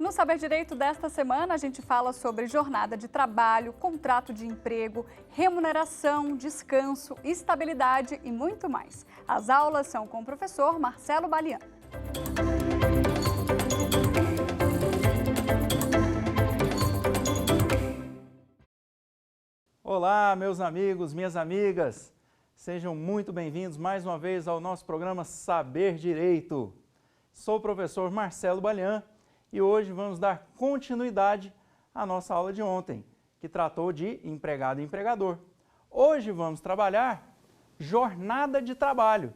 No Saber Direito desta semana, a gente fala sobre jornada de trabalho, contrato de emprego, remuneração, descanso, estabilidade e muito mais. As aulas são com o professor Marcelo Balian. Olá, meus amigos, minhas amigas. Sejam muito bem-vindos mais uma vez ao nosso programa Saber Direito. Sou o professor Marcelo Balian e hoje vamos dar continuidade à nossa aula de ontem, que tratou de empregado e empregador. Hoje vamos trabalhar jornada de trabalho,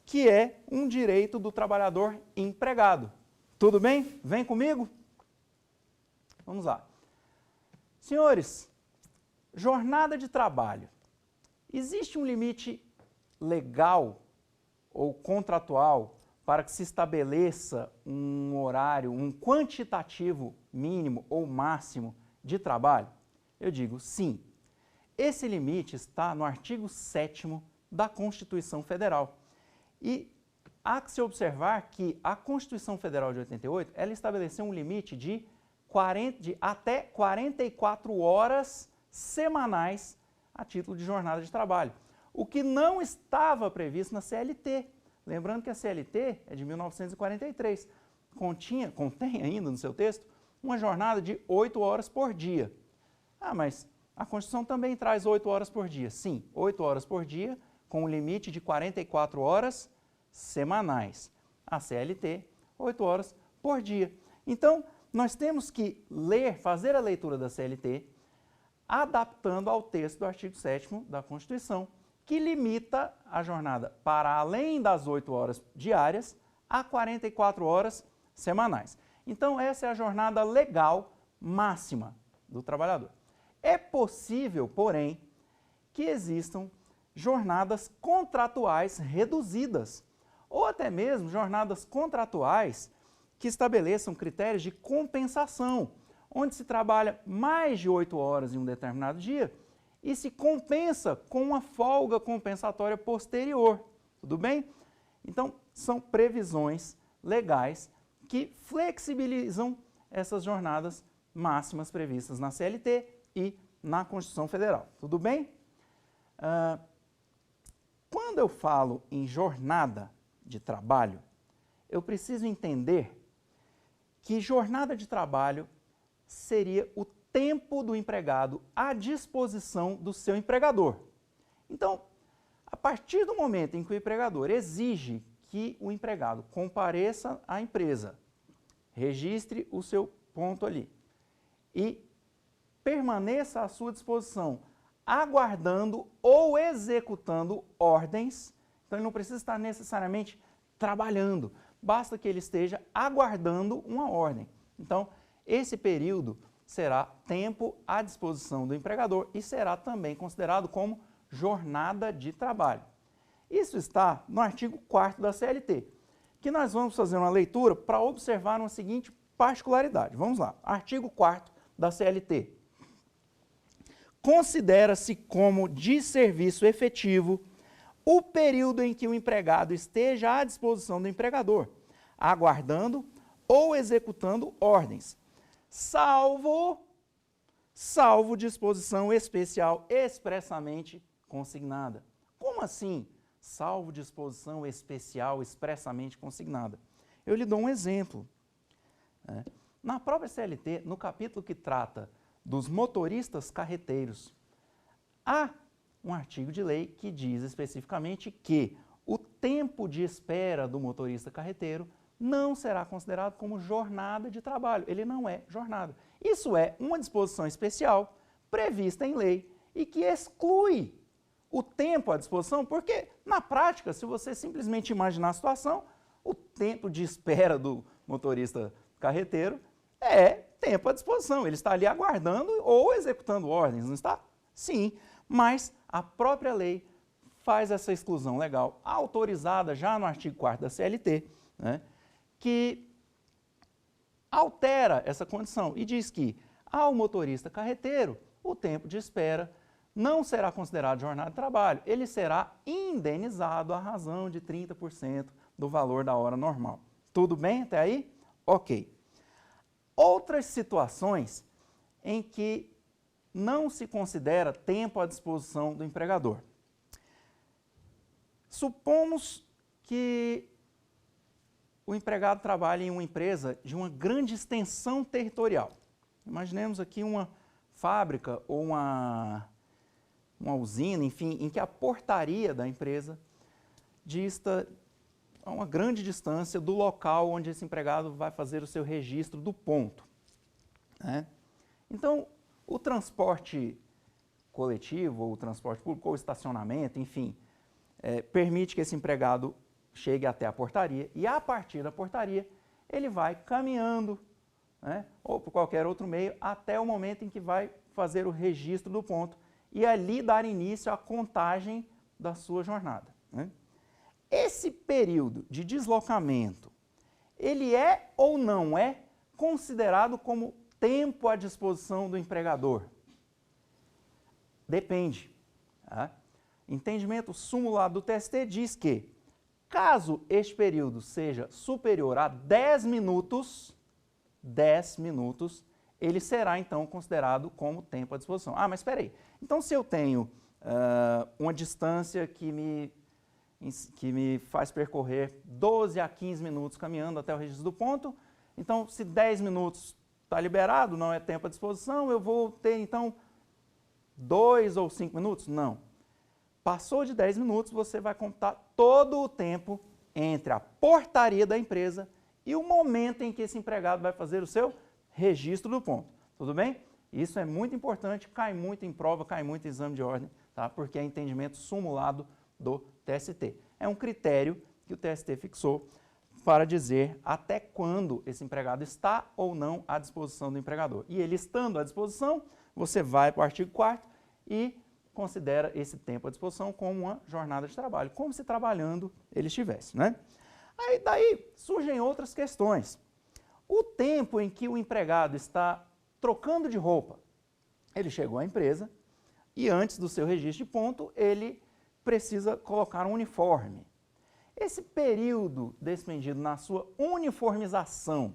que é um direito do trabalhador empregado. Tudo bem? Vem comigo? Vamos lá. Senhores, jornada de trabalho. Existe um limite legal ou contratual para que se estabeleça um horário, um quantitativo mínimo ou máximo de trabalho? Eu digo sim. Esse limite está no artigo 7º da Constituição Federal. E há que se observar que a Constituição Federal de 88, ela estabeleceu um limite de até 44 horas semanais a título de jornada de trabalho, o que não estava previsto na CLT. Lembrando que a CLT é de 1943, contém ainda no seu texto uma jornada de 8 horas por dia. Ah, mas a Constituição também traz 8 horas por dia. Sim, 8 horas por dia, com um limite de 44 horas semanais. A CLT, 8 horas por dia. Então, nós temos que fazer a leitura da CLT, adaptando ao texto do artigo 7º da Constituição, que limita a jornada para além das 8 horas diárias a 44 horas semanais. Então, essa é a jornada legal máxima do trabalhador. É possível, porém, que existam jornadas contratuais reduzidas, ou até mesmo jornadas contratuais que estabeleçam critérios de compensação, onde se trabalha mais de 8 horas em um determinado dia e se compensa com uma folga compensatória posterior. Tudo bem? Então, são previsões legais que flexibilizam essas jornadas máximas previstas na CLT e na Constituição Federal. Tudo bem? Quando eu falo em jornada de trabalho, eu preciso entender que jornada de trabalho seria o tempo do empregado à disposição do seu empregador. Então, a partir do momento em que o empregador exige que o empregado compareça à empresa, registre o seu ponto ali e permaneça à sua disposição, aguardando ou executando ordens, então ele não precisa estar necessariamente trabalhando, basta que ele esteja aguardando uma ordem. Então, esse período será tempo à disposição do empregador e será também considerado como jornada de trabalho. Isso está no artigo 4º da CLT, que nós vamos fazer uma leitura para observar uma seguinte particularidade. Vamos lá, artigo 4º da CLT. Considera-se como de serviço efetivo o período em que o empregado esteja à disposição do empregador, aguardando ou executando ordens, salvo disposição especial expressamente consignada. Como assim? Salvo disposição especial expressamente consignada. Eu lhe dou um exemplo. Na própria CLT, no capítulo que trata dos motoristas carreteiros, há um artigo de lei que diz especificamente que o tempo de espera do motorista carreteiro não será considerado como jornada de trabalho. Ele não é jornada. Isso é uma disposição especial prevista em lei e que exclui o tempo à disposição, porque na prática, se você simplesmente imaginar a situação, o tempo de espera do motorista carreteiro é tempo à disposição. Ele está ali aguardando ou executando ordens, não está? Sim, mas a própria lei faz essa exclusão legal, autorizada já no artigo 4º da CLT, né, que altera essa condição e diz que ao motorista carreteiro o tempo de espera não será considerado jornada de trabalho, ele será indenizado à razão de 30% do valor da hora normal. Tudo bem até aí? Ok. outras situações em que não se considera tempo à disposição do empregador. Supomos que o empregado trabalha em uma empresa de uma grande extensão territorial. Imaginemos aqui uma fábrica ou uma usina, enfim, em que a portaria da empresa dista a uma grande distância do local onde esse empregado vai fazer o seu registro do ponto, né? Então, o transporte coletivo, ou o transporte público, ou o estacionamento, enfim, permite que esse empregado chegue até a portaria e, a partir da portaria, ele vai caminhando, né, ou por qualquer outro meio, até o momento em que vai fazer o registro do ponto e ali dar início à contagem da sua jornada, né? Esse período de deslocamento, ele é ou não é considerado como tempo à disposição do empregador? Depende, tá? Entendimento simulado do TST diz que, caso este período seja superior a 10 minutos, ele será então considerado como tempo à disposição. Ah, mas espera aí, então se eu tenho uma distância que me faz percorrer 12 a 15 minutos caminhando até o registro do ponto, então se 10 minutos está liberado, não é tempo à disposição, eu vou ter então 2 ou 5 minutos? Não. Passou de 10 minutos, você vai computar todo o tempo entre a portaria da empresa e o momento em que esse empregado vai fazer o seu registro do ponto. Tudo bem? Isso é muito importante, cai muito em prova, cai muito em exame de ordem, tá? Porque é entendimento simulado do TST. É um critério que o TST fixou para dizer até quando esse empregado está ou não à disposição do empregador. E ele estando à disposição, você vai para o artigo 4º e considera esse tempo à disposição como uma jornada de trabalho, como se trabalhando ele estivesse, né? Aí daí surgem outras questões. O tempo em que o empregado está trocando de roupa, ele chegou à empresa e antes do seu registro de ponto, ele precisa colocar um uniforme. Esse período despendido na sua uniformização,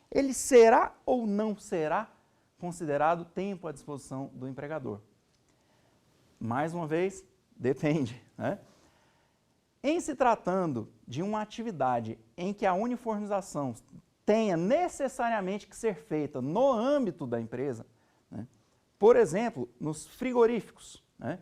ele será ou não será considerado tempo à disposição do empregador? Mais uma vez, depende, né? Em se tratando de uma atividade em que a uniformização tenha necessariamente que ser feita no âmbito da empresa, né? Por exemplo, nos frigoríficos, né?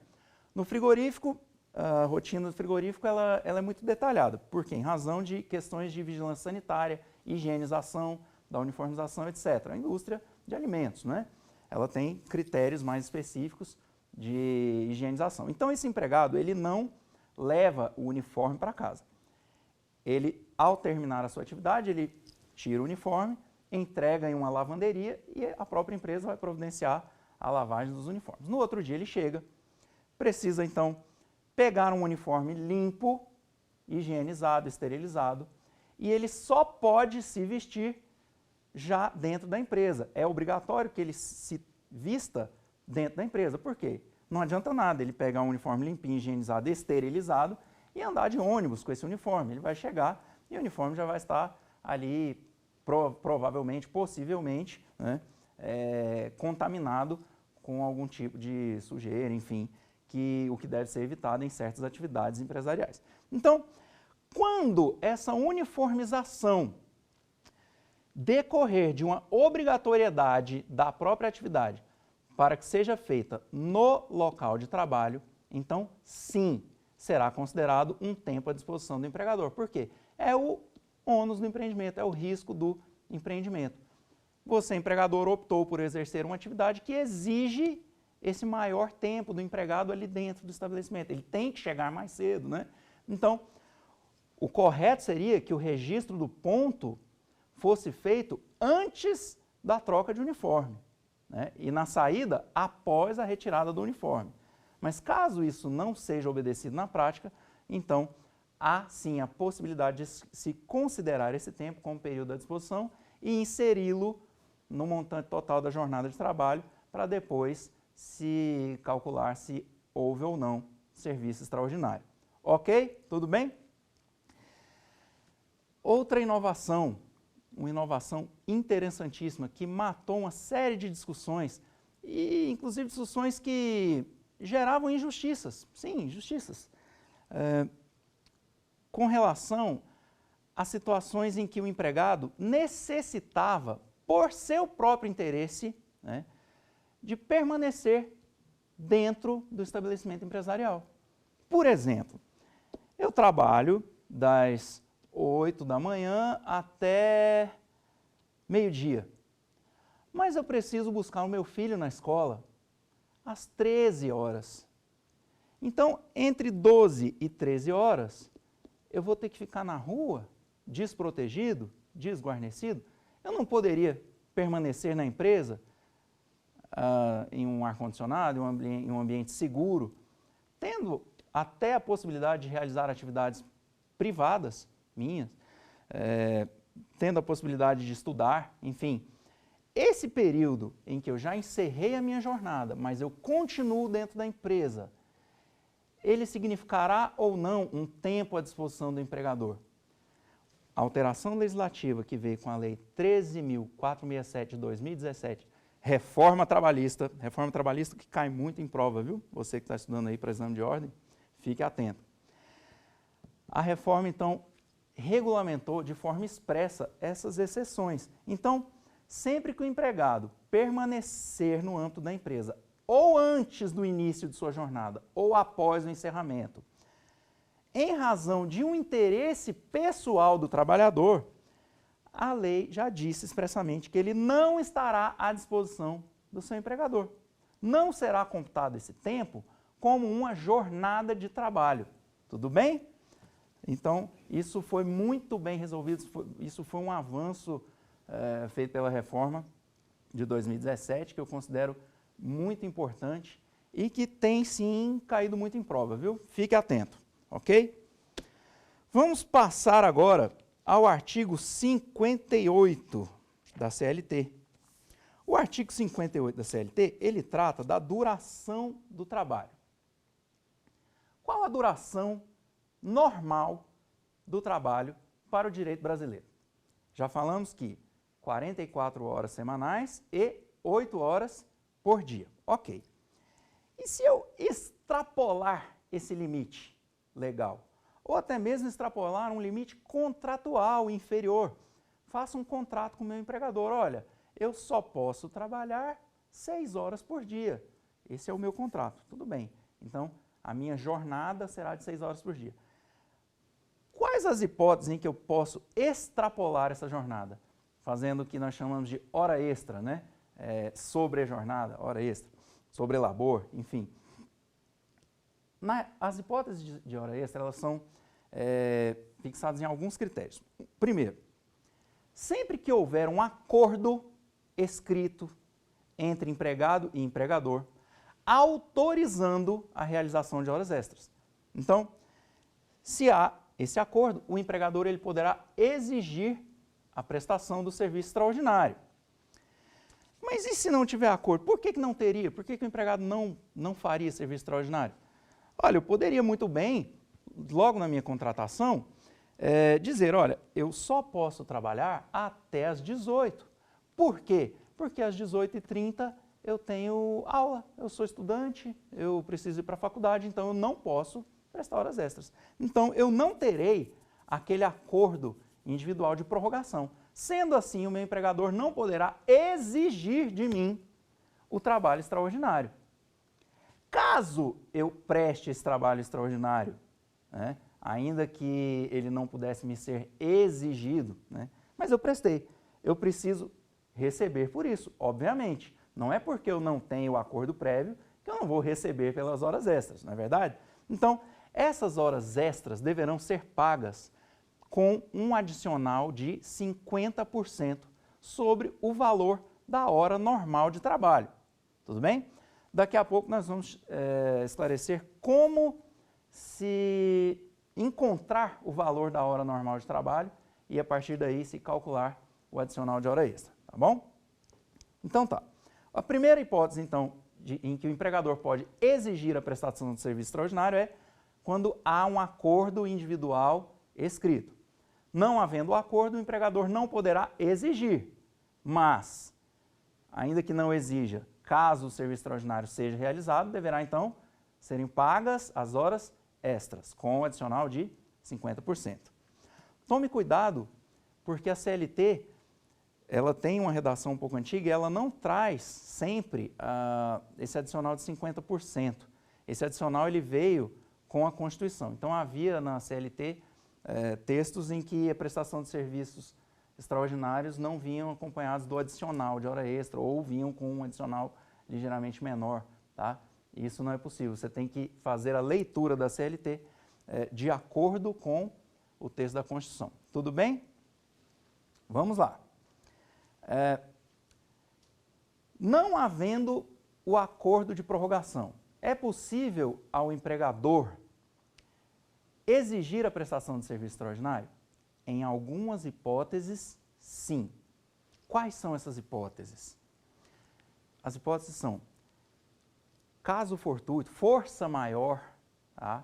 No frigorífico, a rotina do frigorífico ela é muito detalhada, porque em razão de questões de vigilância sanitária, higienização, da uniformização, etc. A indústria de alimentos, né? Ela tem critérios mais específicos de higienização. Então, esse empregado, ele não leva o uniforme para casa. Ele, ao terminar a sua atividade, ele tira o uniforme, entrega em uma lavanderia e a própria empresa vai providenciar a lavagem dos uniformes. No outro dia ele chega, precisa então pegar um uniforme limpo, higienizado, esterilizado, e ele só pode se vestir já dentro da empresa. É obrigatório que ele se vista dentro da empresa. Por quê? Não adianta nada ele pegar um uniforme limpinho, higienizado, esterilizado e andar de ônibus com esse uniforme. Ele vai chegar e o uniforme já vai estar ali, provavelmente, possivelmente, né, contaminado com algum tipo de sujeira, enfim, o que deve ser evitado em certas atividades empresariais. Então, quando essa uniformização decorrer de uma obrigatoriedade da própria atividade para que seja feita no local de trabalho, então, sim, será considerado um tempo à disposição do empregador. Por quê? É o ônus do empreendimento, é o risco do empreendimento. Você, empregador, optou por exercer uma atividade que exige esse maior tempo do empregado ali dentro do estabelecimento. Ele tem que chegar mais cedo, né? Então, o correto seria que o registro do ponto fosse feito antes da troca de uniforme, né? E na saída, após a retirada do uniforme. Mas caso isso não seja obedecido na prática, então há sim a possibilidade de se considerar esse tempo como período à disposição e inseri-lo no montante total da jornada de trabalho para depois se calcular se houve ou não serviço extraordinário. Ok? Tudo bem? Outra inovação uma inovação interessantíssima que matou uma série de discussões, e inclusive discussões que geravam injustiças, sim, injustiças, com relação a situações em que o empregado necessitava, por seu próprio interesse, né, de permanecer dentro do estabelecimento empresarial. Por exemplo, eu trabalho das 8 da manhã até meio-dia, mas eu preciso buscar o meu filho na escola às 13 horas. Então, entre 12 e 13 horas, eu vou ter que ficar na rua, desprotegido, desguarnecido. Eu não poderia permanecer na empresa em um ar-condicionado, em um ambiente seguro, tendo até a possibilidade de realizar atividades privadas minhas, tendo a possibilidade de estudar, enfim. Esse período em que eu já encerrei a minha jornada, mas eu continuo dentro da empresa, ele significará ou não um tempo à disposição do empregador? A alteração legislativa que veio com a Lei 13.467 de 2017, reforma trabalhista que cai muito em prova, viu? Você que está estudando aí para exame de ordem, fique atento. A reforma, então, regulamentou de forma expressa essas exceções. Então, sempre que o empregado permanecer no âmbito da empresa, ou antes do início de sua jornada, ou após o encerramento, em razão de um interesse pessoal do trabalhador, a lei já disse expressamente que ele não estará à disposição do seu empregador. Não será computado esse tempo como uma jornada de trabalho. Tudo bem? Então, isso foi muito bem resolvido, isso foi um avanço feito pela reforma de 2017, que eu considero muito importante e que tem sim caído muito em prova, viu? Fique atento, ok? Vamos passar agora ao artigo 58 da CLT. O artigo 58 da CLT, ele trata da duração do trabalho. Qual a duração normal do trabalho para o direito brasileiro? Já falamos que 44 horas semanais e 8 horas por dia. Ok. E se eu extrapolar esse limite legal? Ou até mesmo extrapolar um limite contratual inferior? Faça um contrato com o meu empregador. Olha, eu só posso trabalhar 6 horas por dia. Esse é o meu contrato. Tudo bem. Então, a minha jornada será de 6 horas por dia. Quais as hipóteses em que eu posso extrapolar essa jornada? Fazendo o que nós chamamos de hora extra, né? Sobre a jornada, hora extra, sobre labor, enfim. As hipóteses de hora extra, elas são fixadas em alguns critérios. Primeiro, sempre que houver um acordo escrito entre empregado e empregador, autorizando a realização de horas extras. Então, se há esse acordo, o empregador ele poderá exigir a prestação do serviço extraordinário. Mas e se não tiver acordo? Por que não teria? Por que o empregado não faria serviço extraordinário? Olha, eu poderia muito bem, logo na minha contratação, dizer, olha, eu só posso trabalhar até às 18. Por quê? Porque às 18h30 eu tenho aula, eu sou estudante, eu preciso ir para a faculdade, então eu não posso prestar horas extras. Então, eu não terei aquele acordo individual de prorrogação. Sendo assim, o meu empregador não poderá exigir de mim o trabalho extraordinário. Caso eu preste esse trabalho extraordinário, né, ainda que ele não pudesse me ser exigido, né, mas eu prestei, eu preciso receber por isso, obviamente. Não é porque eu não tenho o acordo prévio que eu não vou receber pelas horas extras, não é verdade? Então, essas horas extras deverão ser pagas com um adicional de 50% sobre o valor da hora normal de trabalho. Tudo bem? Daqui a pouco nós vamos esclarecer como se encontrar o valor da hora normal de trabalho e a partir daí se calcular o adicional de hora extra, tá bom? Então tá. A primeira hipótese, então, em que o empregador pode exigir a prestação de serviço extraordinário é quando há um acordo individual escrito. Não havendo acordo, o empregador não poderá exigir, mas, ainda que não exija, caso o serviço extraordinário seja realizado, deverá então serem pagas as horas extras, com o adicional de 50%. Tome cuidado, porque a CLT ela tem uma redação um pouco antiga e ela não traz sempre esse adicional de 50%. Esse adicional ele veio com a Constituição. Então havia na CLT textos em que a prestação de serviços extraordinários não vinham acompanhados do adicional de hora extra ou vinham com um adicional ligeiramente menor, tá? Isso não é possível. Você tem que fazer a leitura da CLT de acordo com o texto da Constituição. Tudo bem? Vamos lá. Não havendo o acordo de prorrogação, é possível ao empregador exigir a prestação de serviço extraordinário? Em algumas hipóteses, sim. Quais são essas hipóteses? As hipóteses são caso fortuito, força maior, tá?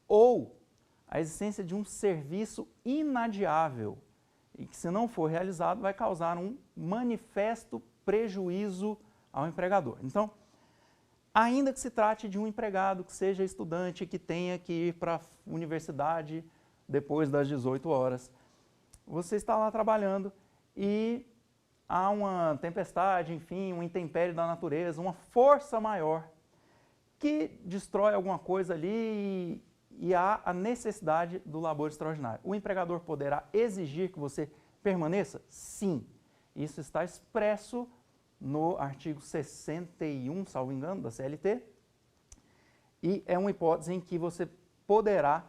Ou a existência de um serviço inadiável e que, se não for realizado, vai causar um manifesto prejuízo ao empregador. Então, ainda que se trate de um empregado que seja estudante, que tenha que ir para a universidade depois das 18 horas, você está lá trabalhando e há uma tempestade, enfim, um intempérie da natureza, uma força maior que destrói alguma coisa ali e há a necessidade do labor extraordinário. O empregador poderá exigir que você permaneça? Sim. Isso está expresso no artigo 61, salvo engano, da CLT, e é uma hipótese em que você poderá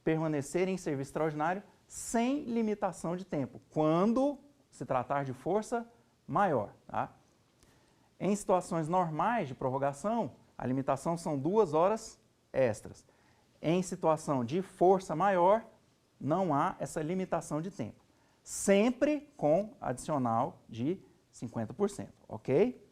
permanecer em serviço extraordinário sem limitação de tempo, quando se tratar de força maior. Tá? Em situações normais de prorrogação, a limitação são 2 horas extras. Em situação de força maior, não há essa limitação de tempo. Sempre com adicional de 50%, ok?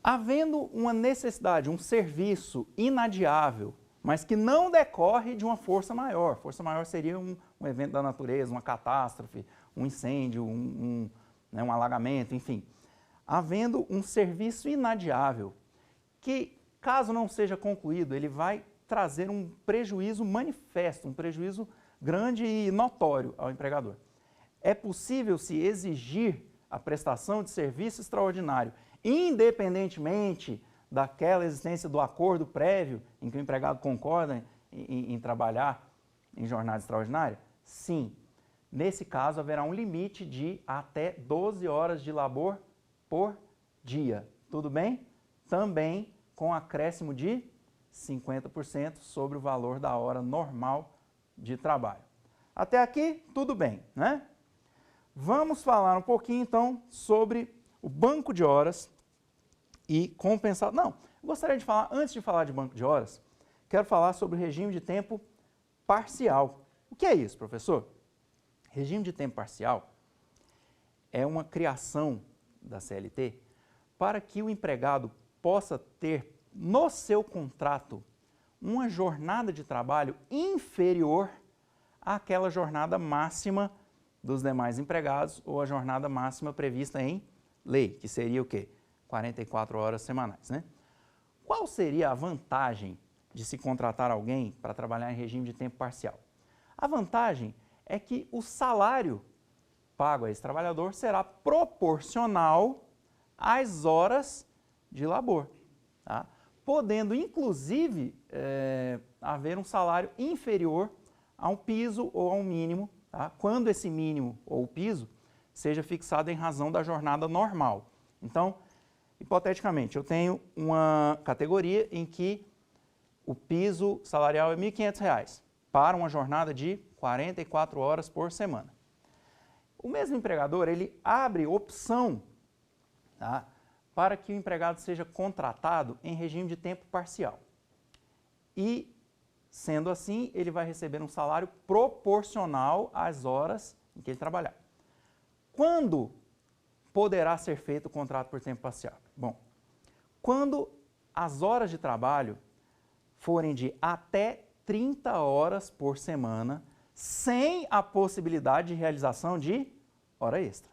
Havendo uma necessidade, um serviço inadiável, mas que não decorre de uma força maior. Força maior seria um evento da natureza, uma catástrofe, um incêndio, um alagamento, enfim. Havendo um serviço inadiável, que, caso não seja concluído, ele vai trazer um prejuízo manifesto, um prejuízo grande e notório ao empregador. É possível se exigir a prestação de serviço extraordinário, independentemente daquela existência do acordo prévio em que o empregado concorda em trabalhar em jornada extraordinária? Sim. Nesse caso, haverá um limite de até 12 horas de labor por dia. Tudo bem? Também com acréscimo de 50% sobre o valor da hora normal de trabalho. Até aqui, tudo bem, né? Vamos falar um pouquinho, então, sobre o banco de horas e compensar... Não, gostaria de falar, antes de falar de banco de horas, quero falar sobre o regime de tempo parcial. O que é isso, professor? Regime de tempo parcial é uma criação da CLT para que o empregado possa ter no seu contrato uma jornada de trabalho inferior àquela jornada máxima dos demais empregados ou a jornada máxima prevista em lei, que seria o quê? 44 horas semanais, né? Qual seria a vantagem de se contratar alguém para trabalhar em regime de tempo parcial? A vantagem é que o salário pago a esse trabalhador será proporcional às horas de labor, tá? Podendo, inclusive, haver um salário inferior a um piso ou a um mínimo, tá? Quando esse mínimo ou piso seja fixado em razão da jornada normal. Então, hipoteticamente, eu tenho uma categoria em que o piso salarial é R$ 1.500 para uma jornada de 44 horas por semana. O mesmo empregador, ele abre opção, tá, para que o empregado seja contratado em regime de tempo parcial. E, sendo assim, ele vai receber um salário proporcional às horas em que ele trabalhar. Quando poderá ser feito o contrato por tempo parcial? Bom, quando as horas de trabalho forem de até 30 horas por semana, sem a possibilidade de realização de hora extra.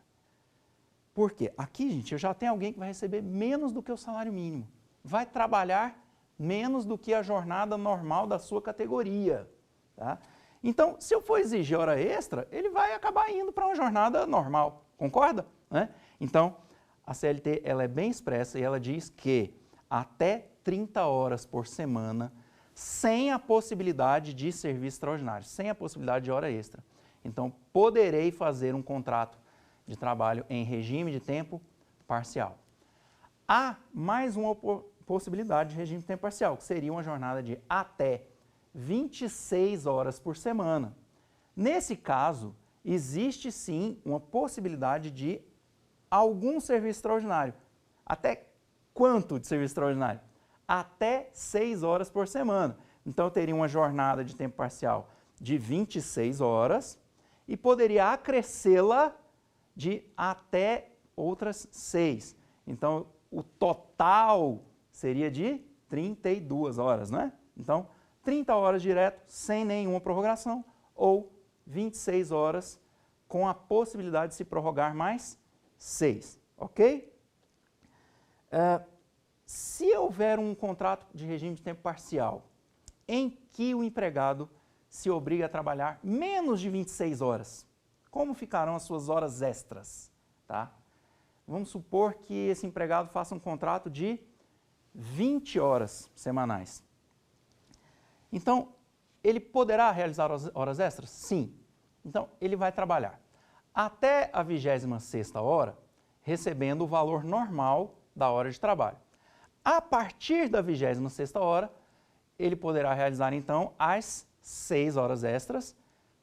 Por quê? Aqui, gente, eu já tenho alguém que vai receber menos do que o salário mínimo. Vai trabalhar menos do que a jornada normal da sua categoria. Tá? Então, se eu for exigir hora extra, ele vai acabar indo para uma jornada normal. Concorda? Né? Então, a CLT ela é bem expressa e ela diz que até 30 horas por semana, sem a possibilidade de serviço extraordinário, sem a possibilidade de hora extra. Então, poderei fazer um contrato de trabalho em regime de tempo parcial. Há mais uma possibilidade de regime de tempo parcial, que seria uma jornada de até 26 horas por semana. Nesse caso, existe sim uma possibilidade de algum serviço extraordinário. Até quanto de serviço extraordinário? Até 6 horas por semana. Então, eu teria uma jornada de tempo parcial de 26 horas e poderia acrescê-la de até outras 6. Então, o total seria de 32 horas, não é? Então, 30 horas direto, sem nenhuma prorrogação, ou 26 horas com a possibilidade de se prorrogar mais 6, ok? Se houver um contrato de regime de tempo parcial em que o empregado se obriga a trabalhar menos de 26 horas, como ficarão as suas horas extras? Tá? Vamos supor que esse empregado faça um contrato de 20 horas semanais. Então, ele poderá realizar horas extras? Sim. Então, ele vai trabalhar até a 26ª hora, recebendo o valor normal da hora de trabalho. A partir da 26ª hora, ele poderá realizar, então, as 6 horas extras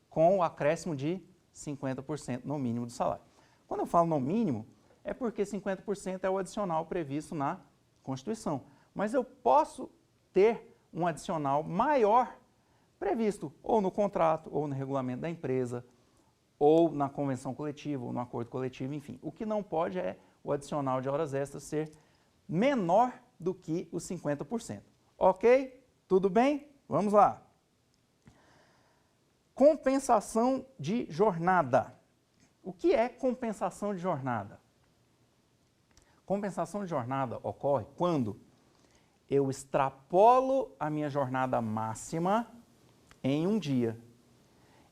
com o acréscimo de 50% no mínimo do salário. Quando eu falo no mínimo, é porque 50% é o adicional previsto na Constituição. Mas eu posso ter um adicional maior previsto ou no contrato, ou no regulamento da empresa, ou na convenção coletiva, ou no acordo coletivo, enfim. O que não pode é o adicional de horas extras ser menor do que os 50%. Ok? Tudo bem? Vamos lá. Compensação de jornada. O que é compensação de jornada? Compensação de jornada ocorre quando eu extrapolo a minha jornada máxima em um dia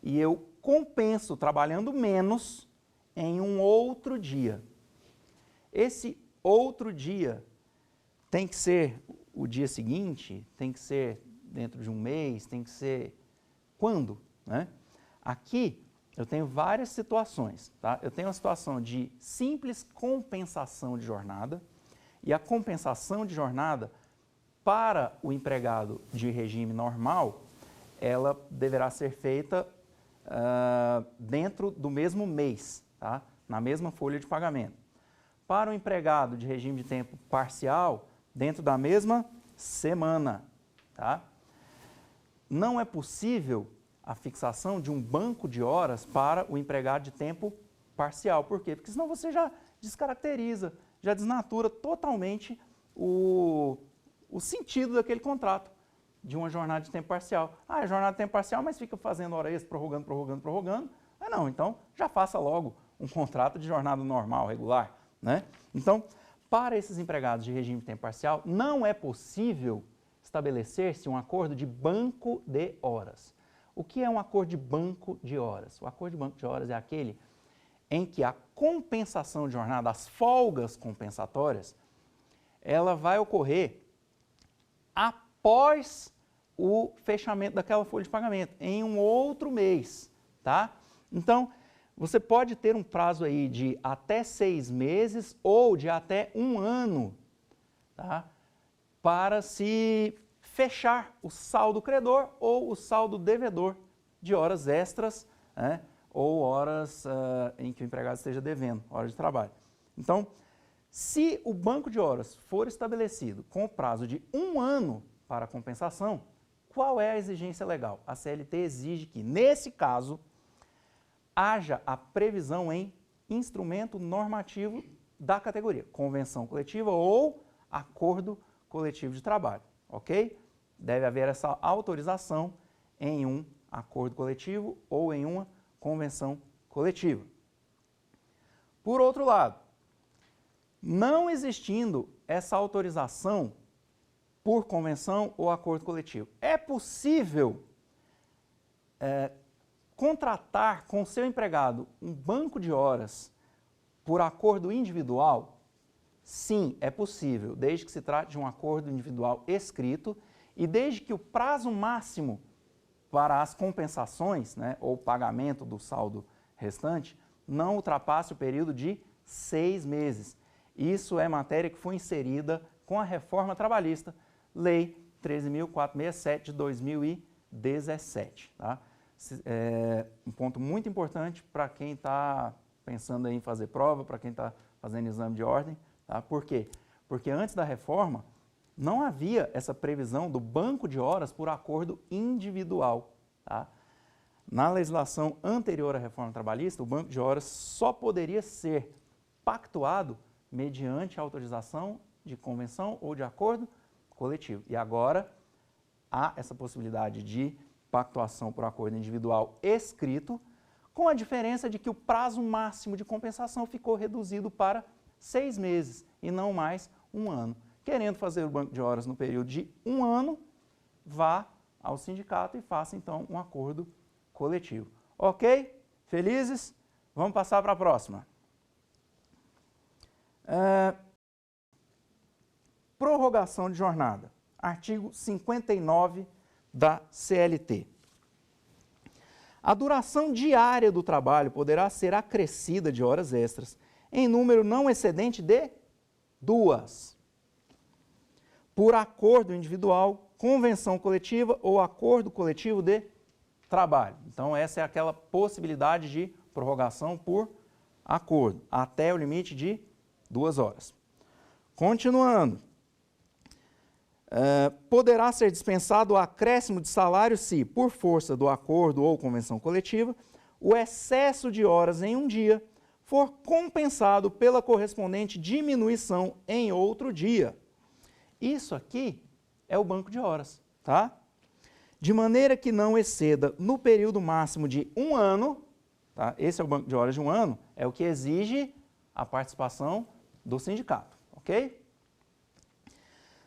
e eu compenso trabalhando menos em um outro dia. Esse outro dia tem que ser o dia seguinte, tem que ser dentro de um mês, tem que ser quando? Né? Aqui eu tenho várias situações. Tá? Eu tenho uma situação de simples compensação de jornada e a compensação de jornada para o empregado de regime normal, ela deverá ser feita dentro do mesmo mês, tá? Na mesma folha de pagamento. Para o empregado de regime de tempo parcial, dentro da mesma semana. Tá? Não é possível a fixação de um banco de horas para o empregado de tempo parcial. Por quê? Porque senão você já descaracteriza, já desnatura totalmente o sentido daquele contrato de uma jornada de tempo parcial. Ah, é jornada de tempo parcial, mas fica fazendo hora extra, prorrogando. Ah, não, então já faça logo um contrato de jornada normal, regular. Né? Então, para esses empregados de regime de tempo parcial, não é possível estabelecer-se um acordo de banco de horas. O que é um acordo de banco de horas? O acordo de banco de horas é aquele em que a compensação de jornada, as folgas compensatórias, ela vai ocorrer após o fechamento daquela folha de pagamento, em um outro mês. Tá? Então, você pode ter um prazo aí de até 6 meses ou de até 1 ano, tá? Para se fechar o saldo credor ou o saldo devedor de horas extras, né? Ou horas em que o empregado esteja devendo, horas de trabalho. Então, se o banco de horas for estabelecido com o prazo de 1 ano para a compensação, qual é a exigência legal? A CLT exige que, nesse caso, haja a previsão em instrumento normativo da categoria, convenção coletiva ou acordo coletivo de trabalho, ok? Deve haver essa autorização em um acordo coletivo ou em uma convenção coletiva. Por outro lado, não existindo essa autorização por convenção ou acordo coletivo, é possível contratar com o seu empregado um banco de horas por acordo individual? Sim, é possível, desde que se trate de um acordo individual escrito e desde que o prazo máximo para as compensações, né, ou pagamento do saldo restante, não ultrapasse o período de 6 meses. Isso é matéria que foi inserida com a reforma trabalhista, Lei 13.467 de 2017. Tá? É um ponto muito importante para quem está pensando em fazer prova, para quem está fazendo exame de ordem. Tá? Por quê? Porque antes da reforma, não havia essa previsão do banco de horas por acordo individual. Tá? Na legislação anterior à reforma trabalhista, o banco de horas só poderia ser pactuado mediante a autorização de convenção ou de acordo coletivo. E agora há essa possibilidade de pactuação por acordo individual escrito, com a diferença de que o prazo máximo de compensação ficou reduzido para 6 meses e não mais 1 ano. Querendo fazer o banco de horas no período de 1 ano, vá ao sindicato e faça então um acordo coletivo. Ok? Felizes? Vamos passar para a próxima. Prorrogação de jornada. Artigo 59 da CLT. A duração diária do trabalho poderá ser acrescida de horas extras em número não excedente de 2, por acordo individual, convenção coletiva ou acordo coletivo de trabalho. Então, essa é aquela possibilidade de prorrogação por acordo, até o limite de 2 horas. Continuando. Poderá ser dispensado o acréscimo de salário se, por força do acordo ou convenção coletiva, o excesso de horas em um dia for compensado pela correspondente diminuição em outro dia. Isso aqui é o banco de horas, tá? De maneira que não exceda no período máximo de 1 ano, tá? Esse é o banco de horas de 1 ano, é o que exige a participação do sindicato, ok?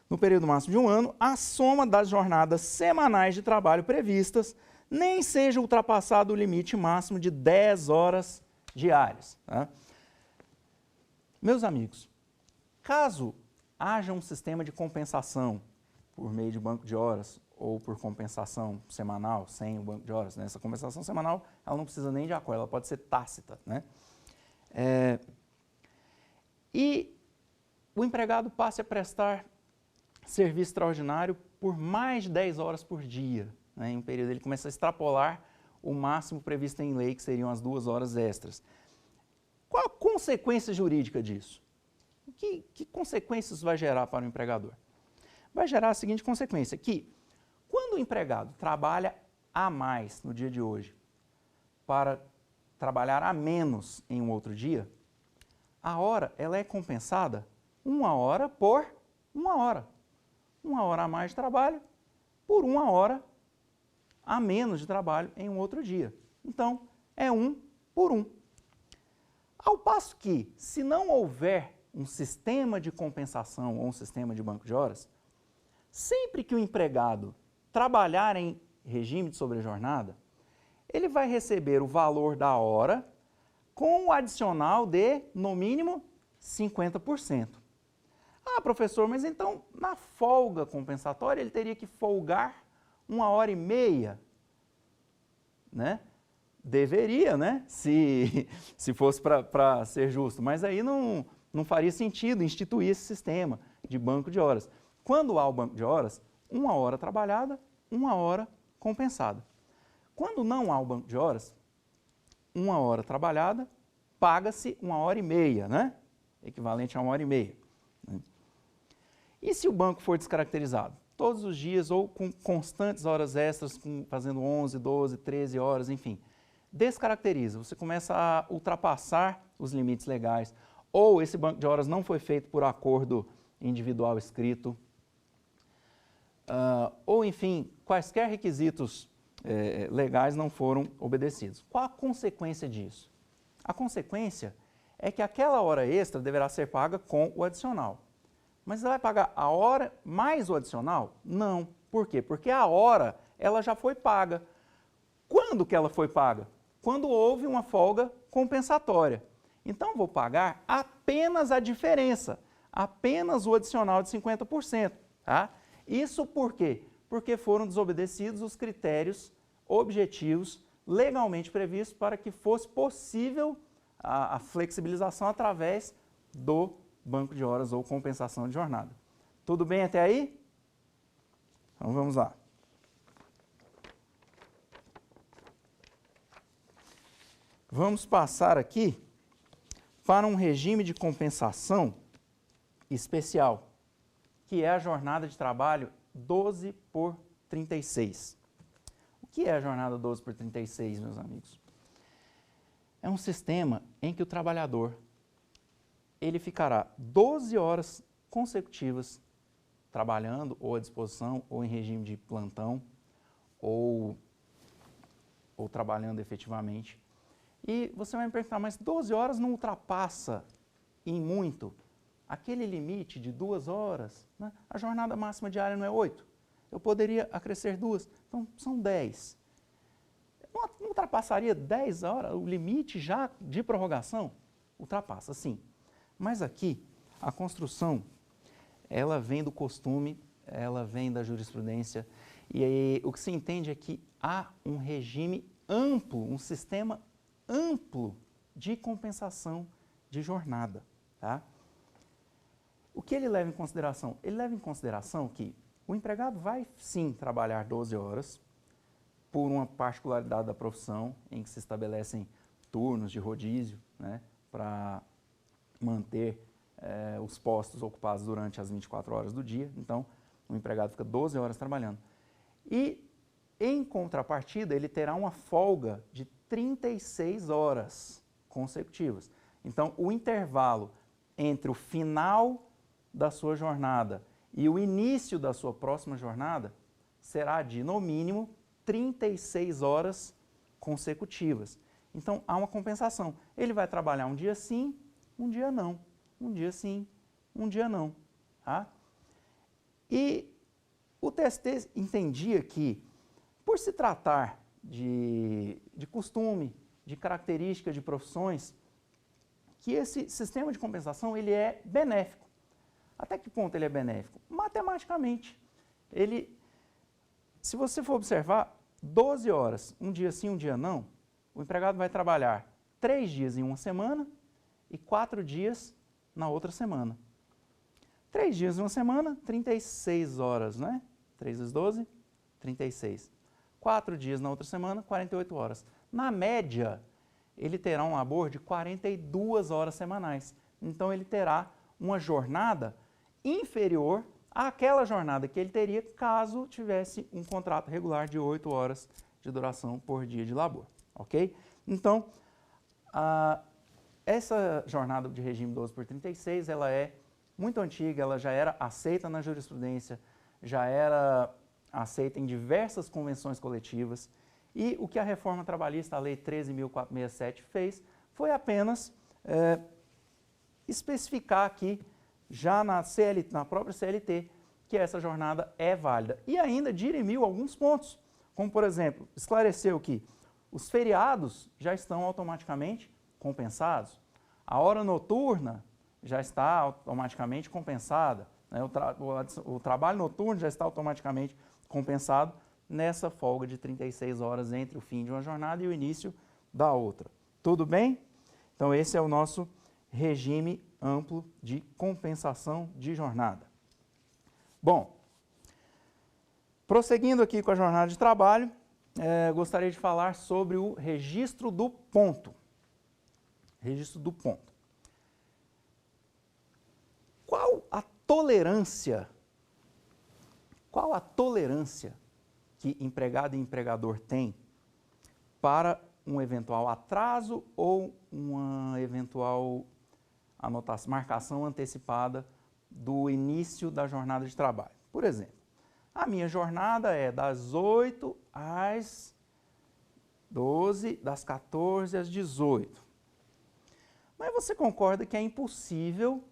No período máximo de 1 ano, a soma das jornadas semanais de trabalho previstas nem seja ultrapassado o limite máximo de 10 horas diárias. Tá? Meus amigos, caso haja um sistema de compensação por meio de banco de horas ou por compensação semanal, sem o banco de horas, né? Essa compensação semanal ela não precisa nem de acordo, ela pode ser tácita. Né? E o empregado passe a prestar serviço extraordinário por mais de 10 horas por dia. Né? Em um período ele começa a extrapolar o máximo previsto em lei, que seriam as 2 horas extras. Qual a consequência jurídica disso? Que consequências vai gerar para o empregador? Vai gerar a seguinte consequência, que quando o empregado trabalha a mais no dia de hoje para trabalhar a menos em um outro dia, a hora ela é compensada 1 hora por 1 hora. 1 hora a mais de trabalho por 1 hora a menos de trabalho em um outro dia. Então, é 1 por 1. Ao passo que, se não houver um sistema de compensação ou um sistema de banco de horas, sempre que o empregado trabalhar em regime de sobrejornada, ele vai receber o valor da hora com o adicional de, no mínimo, 50%. Ah, professor, mas então, na folga compensatória, ele teria que folgar 1h30, né? Deveria, né? Se fosse para ser justo, mas aí não faria sentido instituir esse sistema de banco de horas. Quando há o banco de horas, 1 hora trabalhada, 1 hora compensada. Quando não há o banco de horas, 1 hora trabalhada, paga-se 1h30, né? Equivalente a 1h30. Né? E se o banco for descaracterizado? Todos os dias ou com constantes horas extras, fazendo 11, 12, 13 horas, enfim. Descaracteriza, você começa a ultrapassar os limites legais. Ou esse banco de horas não foi feito por acordo individual escrito. Ou, enfim, quaisquer requisitos legais não foram obedecidos. Qual a consequência disso? A consequência é que aquela hora extra deverá ser paga com o adicional. Mas você vai pagar a hora mais o adicional? Não. Por quê? Porque a hora ela já foi paga. Quando que ela foi paga? Quando houve uma folga compensatória. Então, vou pagar apenas a diferença, apenas o adicional de 50%. Tá? Isso por quê? Porque foram desobedecidos os critérios objetivos legalmente previstos para que fosse possível a flexibilização através do banco de horas ou compensação de jornada. Tudo bem até aí? Então vamos lá. Vamos passar aqui para um regime de compensação especial, que é a jornada de trabalho 12 por 36. O que é a jornada 12 por 36, meus amigos? É um sistema em que o trabalhador ele ficará 12 horas consecutivas trabalhando ou à disposição, ou em regime de plantão, ou trabalhando efetivamente. E você vai me perguntar, mas 12 horas não ultrapassa em muito aquele limite de 2 horas? Né? A jornada máxima diária não é 8? Eu poderia acrescer 2, então são 10. Não ultrapassaria 10 horas o limite já de prorrogação? Ultrapassa, sim. Mas aqui, a construção, ela vem do costume, ela vem da jurisprudência, e aí, o que se entende é que há um regime amplo, um sistema amplo de compensação de jornada. Tá? O que ele leva em consideração? Ele leva em consideração que o empregado vai, sim, trabalhar 12 horas, por uma particularidade da profissão, em que se estabelecem turnos de rodízio, né, para manter os postos ocupados durante as 24 horas do dia. Então, o empregado fica 12 horas trabalhando. E, em contrapartida, ele terá uma folga de 36 horas consecutivas. Então, o intervalo entre o final da sua jornada e o início da sua próxima jornada será de, no mínimo, 36 horas consecutivas. Então, há uma compensação. Ele vai trabalhar um dia sim, um dia não. Um dia sim, um dia não. Tá? E o TST entendia que, por se tratar de costume, de características de profissões, que esse sistema de compensação ele é benéfico. Até que ponto ele é benéfico? Matematicamente. Se você for observar, 12 horas, um dia sim, um dia não, o empregado vai trabalhar 3 dias em uma semana e 4 dias na outra semana. 3 dias em uma semana, 36 horas, né? 3 vezes 12, 36. 4 dias na outra semana, 48 horas. Na média, ele terá um labor de 42 horas semanais. Então, ele terá uma jornada inferior àquela jornada que ele teria caso tivesse um contrato regular de 8 horas de duração por dia de labor. Ok? Então, essa jornada de regime 12 por 36, ela é muito antiga, ela já era aceita na jurisprudência, já era aceita em diversas convenções coletivas, e o que a reforma trabalhista, a Lei 13.467, fez foi apenas especificar aqui, já na própria CLT, que essa jornada é válida. E ainda dirimiu alguns pontos, como, por exemplo, esclareceu que os feriados já estão automaticamente compensados, a hora noturna já está automaticamente compensada, né? O trabalho noturno já está automaticamente compensado nessa folga de 36 horas entre o fim de uma jornada e o início da outra. Tudo bem? Então, esse é o nosso regime amplo de compensação de jornada. Bom, prosseguindo aqui com a jornada de trabalho, gostaria de falar sobre o registro do ponto. Registro do ponto. Qual a tolerância que empregado e empregador têm para um eventual atraso ou uma eventual marcação antecipada do início da jornada de trabalho? Por exemplo, a minha jornada é das 8 às 12, das 14 às 18. Mas você concorda que é impossível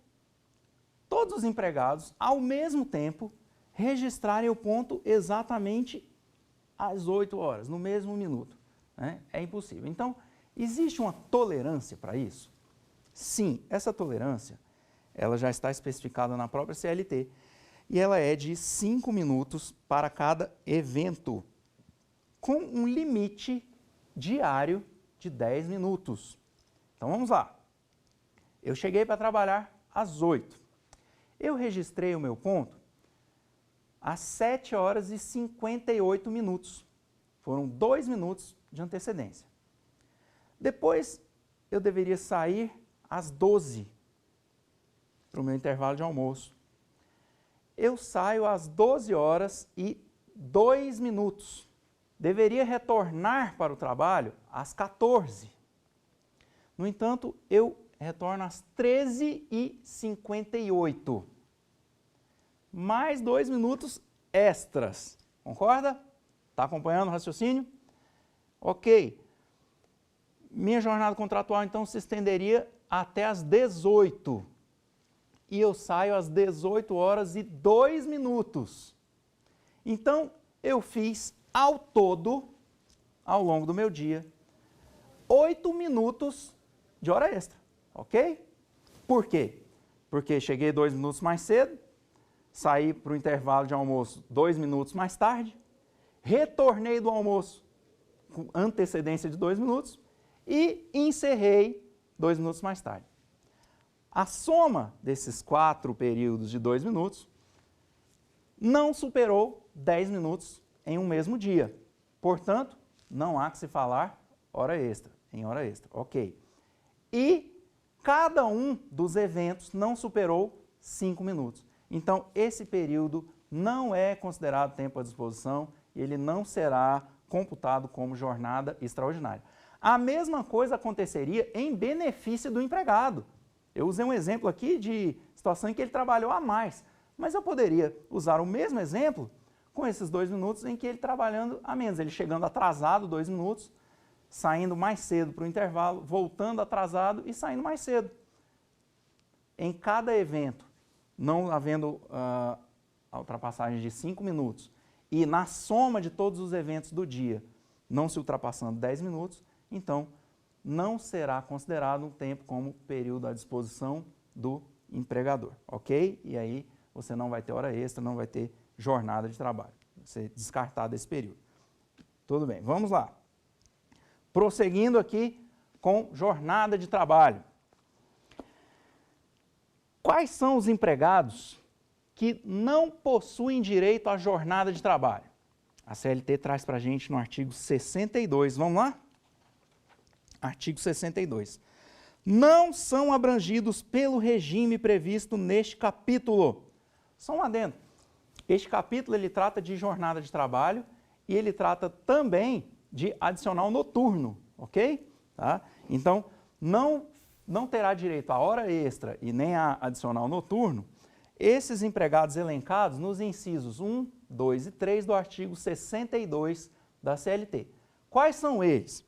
todos os empregados, ao mesmo tempo, registrarem o ponto exatamente às 8 horas, no mesmo minuto, né? É impossível. Então, existe uma tolerância para isso? Sim, essa tolerância, ela já está especificada na própria CLT e ela é de 5 minutos para cada evento, com um limite diário de 10 minutos. Então, vamos lá. Eu cheguei para trabalhar às 8. Eu registrei o meu ponto às 7 horas e 58 minutos. Foram 2 minutos de antecedência. Depois, eu deveria sair às 12 para o meu intervalo de almoço. Eu saio às 12 horas e 2 minutos. Deveria retornar para o trabalho às 14. No entanto, eu retorno às 13h58. Mais 2 minutos extras. Concorda? Está acompanhando o raciocínio? Ok. Minha jornada contratual, então, se estenderia até às 18. E eu saio às 18 horas e 2 minutos. Então, eu fiz ao todo, ao longo do meu dia, 8 minutos de hora extra. Ok? Por quê? Porque cheguei 2 minutos mais cedo, saí para o intervalo de almoço 2 minutos mais tarde, retornei do almoço com antecedência de 2 minutos e encerrei 2 minutos mais tarde. A soma desses 4 períodos de 2 minutos não superou 10 minutos em um mesmo dia. Portanto, não há que se falar hora extra, em hora extra. Ok. E cada um dos eventos não superou 5 minutos. Então, esse período não é considerado tempo à disposição e ele não será computado como jornada extraordinária. A mesma coisa aconteceria em benefício do empregado. Eu usei um exemplo aqui de situação em que ele trabalhou a mais, mas eu poderia usar o mesmo exemplo com esses 2 minutos em que ele trabalhando a menos, ele chegando atrasado 2 minutos, saindo mais cedo para o intervalo, voltando atrasado e saindo mais cedo. Em cada evento, não havendo a ultrapassagem de 5 minutos, e na soma de todos os eventos do dia, não se ultrapassando 10 minutos, então não será considerado um tempo como período à disposição do empregador, ok? E aí você não vai ter hora extra, não vai ter jornada de trabalho, você descartar desse período. Tudo bem, vamos lá. Prosseguindo aqui com jornada de trabalho. Quais são os empregados que não possuem direito à jornada de trabalho? A CLT traz para a gente no artigo 62, vamos lá? Artigo 62. Não são abrangidos pelo regime previsto neste capítulo. Só um adendo. Este capítulo ele trata de jornada de trabalho e ele trata também de adicional noturno, ok? Tá? Então, não terá direito à hora extra e nem a adicional noturno esses empregados elencados nos incisos 1, 2 e 3 do artigo 62 da CLT. Quais são eles?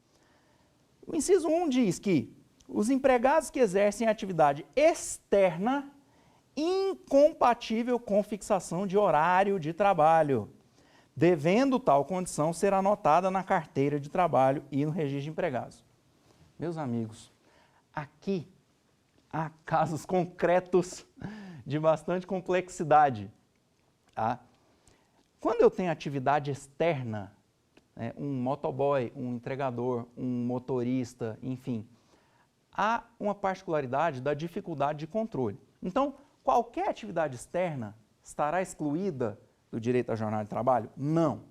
O inciso 1 diz que os empregados que exercem atividade externa incompatível com fixação de horário de trabalho, devendo tal condição ser anotada na carteira de trabalho e no registro de empregados. Meus amigos, aqui há casos concretos de bastante complexidade. Tá? Quando eu tenho atividade externa, um motoboy, um entregador, um motorista, enfim, há uma particularidade da dificuldade de controle. Então, qualquer atividade externa estará excluída do direito à jornada de trabalho? Não.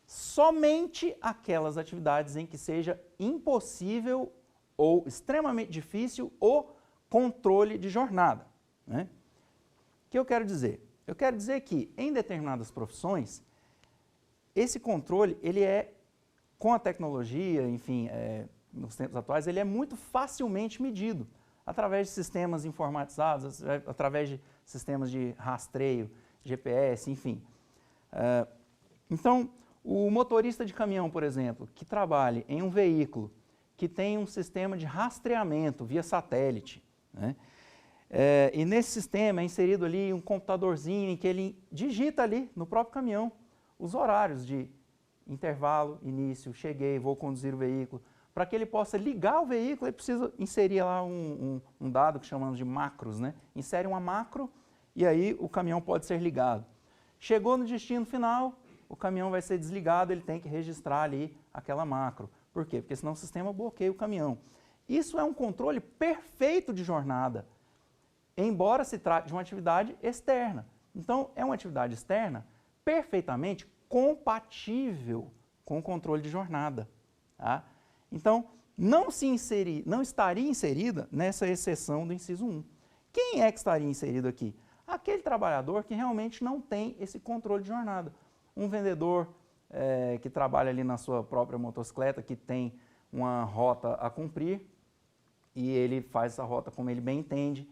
Somente aquelas atividades em que seja impossível ou extremamente difícil o controle de jornada. Né? O que eu quero dizer? Eu quero dizer que, em determinadas profissões, esse controle, ele é, com a tecnologia, enfim, nos tempos atuais, ele é muito facilmente medido, através de sistemas informatizados, através de sistemas de rastreio, GPS, enfim. Então, O motorista de caminhão, por exemplo, que trabalhe em um veículo que tem um sistema de rastreamento via satélite, né? E nesse sistema é inserido ali um computadorzinho em que ele digita ali no próprio caminhão os horários de intervalo, início, cheguei, vou conduzir o veículo. Para que ele possa ligar o veículo, ele precisa inserir lá um dado que chamamos de macros, né? Insere uma macro e aí o caminhão pode ser ligado. Chegou no destino final, o caminhão vai ser desligado, ele tem que registrar ali aquela macro. Por quê? Porque senão o sistema bloqueia o caminhão. Isso é um controle perfeito de jornada, embora se trate de uma atividade externa. Então, é uma atividade externa perfeitamente compatível com o controle de jornada. Tá? Então, não estaria inserida nessa exceção do inciso 1. Quem é que estaria inserido aqui? Aquele trabalhador que realmente não tem esse controle de jornada. Um vendedor que trabalha ali na sua própria motocicleta, que tem uma rota a cumprir e ele faz essa rota como ele bem entende.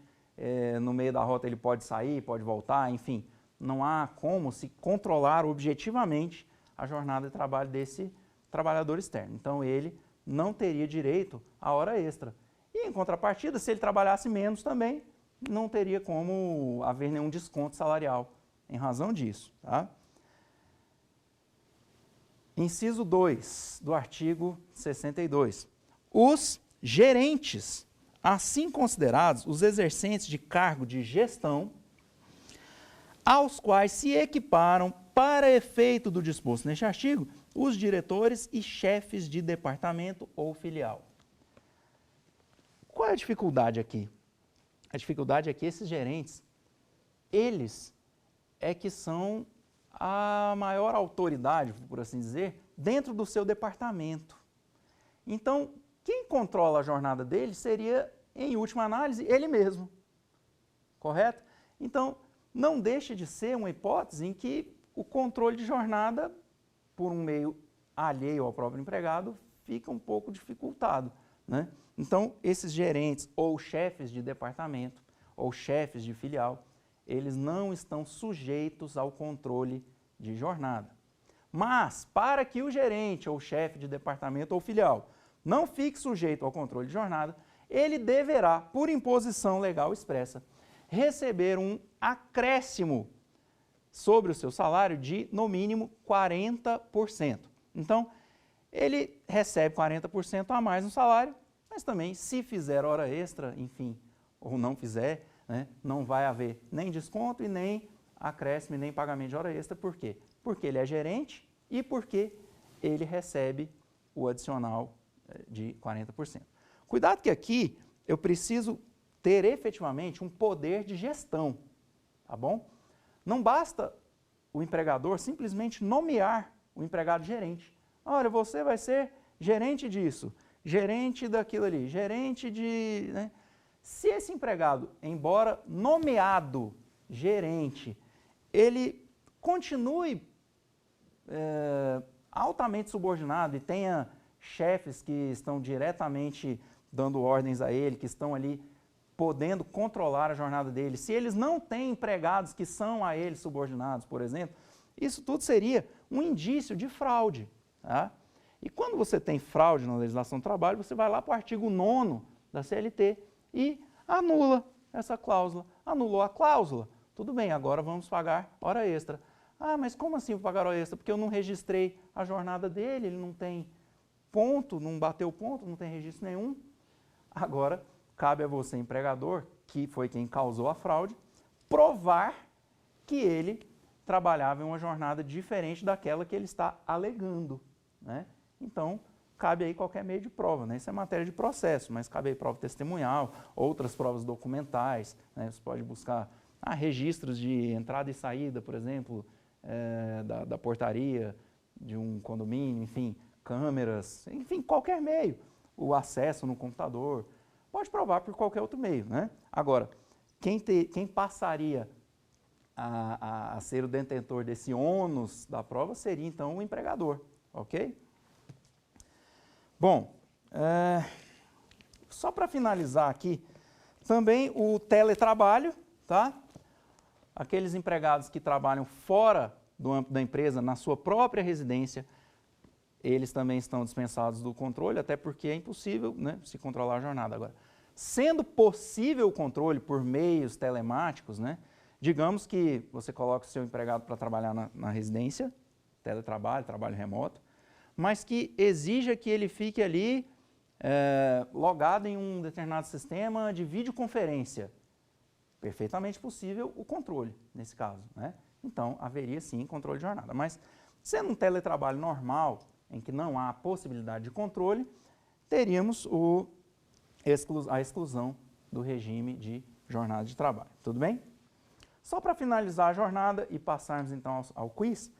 No meio da rota ele pode sair, pode voltar, enfim. Não há como se controlar objetivamente a jornada de trabalho desse trabalhador externo. Então, ele não teria direito à hora extra. E, em contrapartida, se ele trabalhasse menos também, não teria como haver nenhum desconto salarial em razão disso. Tá? Inciso 2 do artigo 62. Os gerentes, assim considerados os exercentes de cargo de gestão, aos quais se equiparam, para efeito do disposto neste artigo, os diretores e chefes de departamento ou filial. Qual é a dificuldade aqui? A dificuldade é que esses gerentes, eles é que são a maior autoridade, por assim dizer, dentro do seu departamento. Então, quem controla a jornada dele seria, em última análise, ele mesmo. Correto? Então, não deixa de ser uma hipótese em que o controle de jornada, por um meio alheio ao próprio empregado, fica um pouco dificultado, né? Então, esses gerentes ou chefes de departamento ou chefes de filial, eles não estão sujeitos ao controle de jornada. Mas, para que o gerente ou chefe de departamento ou filial não fique sujeito ao controle de jornada, ele deverá, por imposição legal expressa, receber um acréscimo sobre o seu salário de, no mínimo, 40%. Então, ele recebe 40% a mais no salário, mas também, se fizer hora extra, enfim, ou não fizer, né, não vai haver nem desconto e nem acréscimo e nem pagamento de hora extra. Por quê? Porque ele é gerente e porque ele recebe o adicional de 40%. Cuidado que aqui eu preciso ter efetivamente um poder de gestão, tá bom? Não basta o empregador simplesmente nomear o empregado gerente. Olha, você vai ser gerente disso, gerente daquilo ali, gerente de... né? Se esse empregado, embora nomeado gerente, ele continue altamente subordinado e tenha chefes que estão diretamente dando ordens a ele, que estão ali podendo controlar a jornada dele, se eles não têm empregados que são a eles subordinados, por exemplo, isso tudo seria um indício de fraude. Tá? E quando você tem fraude na legislação do trabalho, você vai lá para o artigo 9º da CLT e anula essa cláusula. Anulou a cláusula, tudo bem, agora vamos pagar hora extra. Ah, mas como assim vou pagar hora extra? Porque eu não registrei a jornada dele, ele não tem ponto, não bateu ponto, não tem registro nenhum. Agora, cabe a você, empregador, que foi quem causou a fraude, provar que ele trabalhava em uma jornada diferente daquela que ele está alegando, né? Então, cabe aí qualquer meio de prova, né? Isso é matéria de processo, mas cabe aí prova testemunhal, outras provas documentais, né? Você pode buscar registros de entrada e saída, por exemplo, da portaria de um condomínio, enfim, câmeras, enfim, qualquer meio, o acesso no computador, pode provar por qualquer outro meio, né? Agora, quem passaria a ser o detentor desse ônus da prova seria, então, o empregador, ok? Bom, só para finalizar aqui, também o teletrabalho, tá? Aqueles empregados que trabalham fora do âmbito da empresa, na sua própria residência, eles também estão dispensados do controle, até porque é impossível, né, se controlar a jornada. Agora, sendo possível o controle por meios telemáticos, né, digamos que você coloca o seu empregado para trabalhar na residência, teletrabalho, trabalho remoto, mas que exija que ele fique ali logado em um determinado sistema de videoconferência. Perfeitamente possível o controle, nesse caso, né? Então, haveria sim controle de jornada. Mas, sendo um teletrabalho normal, em que não há possibilidade de controle, teríamos a exclusão do regime de jornada de trabalho. Tudo bem? Só para finalizar a jornada e passarmos então ao quiz,